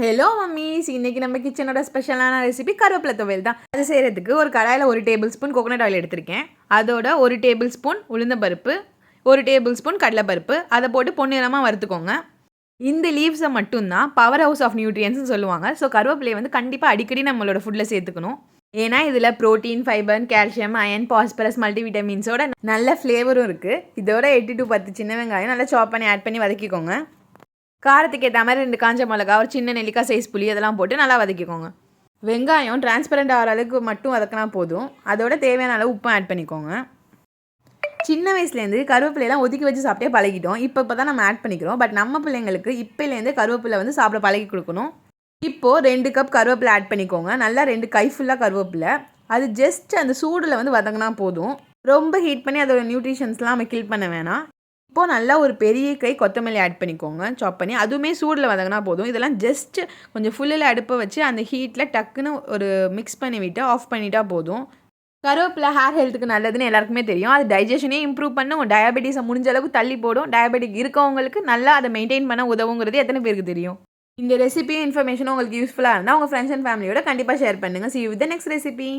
Hello mummy's, இன்னைக்கு நம்ம கிச்சனோட ஸ்பெஷலான ரெசிபி கருவேப்பிலை துவையல் தான். அது செய்கிறதுக்கு ஒரு கடாயில் 1 டேபிள் ஸ்பூன் கோகோனட் ஆயில் எடுத்திருக்கேன். அதோட 1 டேபிள் ஸ்பூன் உளுந்தம்பருப்பு, 1 டேபிள் ஸ்பூன் கடலைப்பருப்பு, அதை போட்டு பொன்னிறமாக வறுத்துக்கோங்க. இந்த லீவ்ஸை மட்டும்தான் பவர் ஹவுஸ் ஆஃப் நியூட்ரியன்ஸ்னு சொல்லுவாங்க. ஸோ கருவேப்பிலையை வந்து கண்டிப்பாக அடிக்கடி நம்மளோட ஃபுட்டில் சேர்த்துக்கணும். ஏன்னா இதில் protein, fibre, calcium, iron, phosphorus, மல்டிவிட்டமின்ஸோட நல்ல ஃப்ளேவரும் இருக்குது. இதோட 8 to 10 சின்ன வெங்காயம் நல்லா சாப் பண்ணி ஆட் பண்ணி வதக்கிக்கோங்க. காரத்துக்கு ஏற்ற மாதிரி 2 காஞ்ச மிளகா, ஒரு சின்ன நெல்லிக்காய் சைஸ் புளி அதெல்லாம் போட்டு நல்லா வதக்கிக்கோங்க. வெங்காயம் டிரான்ஸ்பரண்ட் ஆகிற அளவுக்கு மட்டும் வதக்கினா போதும். அதோட தேவையான அளவு உப்பும் ஆட் பண்ணிக்கோங்க. சின்ன வயசுலேருந்து கருவேப்பிலையெல்லாம் ஒதுக்கி வச்சு சாப்பிட்டே பழகிட்டோம். இப்போ தான் நம்ம ஆட் பண்ணிக்கிறோம். பட் நம்ம பிள்ளைங்களுக்கு இப்போலேருந்து கருவேப்பிலை வந்து சாப்பிட பழகி கொடுக்கணும். இப்போது 2 கப் கருவேப்பிலை ஆட் பண்ணிக்கோங்க. நல்லா 2 கை ஃபுல்லாக கருவேப்பிலை. அது ஜஸ்ட் அந்த சூடில் வந்து வதங்கினா போதும். ரொம்ப ஹீட் பண்ணி அதோட நியூட்ரிஷன்ஸ்லாம் நம்ம கில் பண்ண வேணாம். இப்போது நல்லா ஒரு பெரிய கை கொத்தமல்லி ஆட் பண்ணிக்கோங்க, சாப் பண்ணி. அதுவுமே சூடில் வதங்கினா போதும். இதெல்லாம் ஜஸ்ட் கொஞ்சம் ஃபுல்லில் அடுப்பை வச்சு அந்த ஹீட்டில் டக்குன்னு ஒரு மிக்ஸ் பண்ணி விட்டு ஆஃப் பண்ணிட்டா போதும். கருவேப்பிலை ஹேர் ஹெல்த்துக்கு நல்லதுன்னு எல்லாருக்குமே தெரியும். அது டைஜஷனே இம்ப்ரூவ் பண்ணும், டயபெட்டிஸை முடிஞ்ச அளவுக்கு தள்ளி போடும். டயபெட்டிக் இருக்கவங்களுக்கு நல்லா அதை மெயின்டைன் பண்ண உதவுங்கிறது எத்தனை பேருக்கு தெரியும்? இந்த ரெசிபியும் இன்ஃபர்மேஷனும் உங்களுக்கு யூஸ்ஃபுல்லாக இருந்தால் உங்கள் ஃப்ரெண்ட்ஸ் அண்ட் ஃபேமிலியோட கண்டிப்பாக ஷேர் பண்ணுங்கள். See you with the next recipe.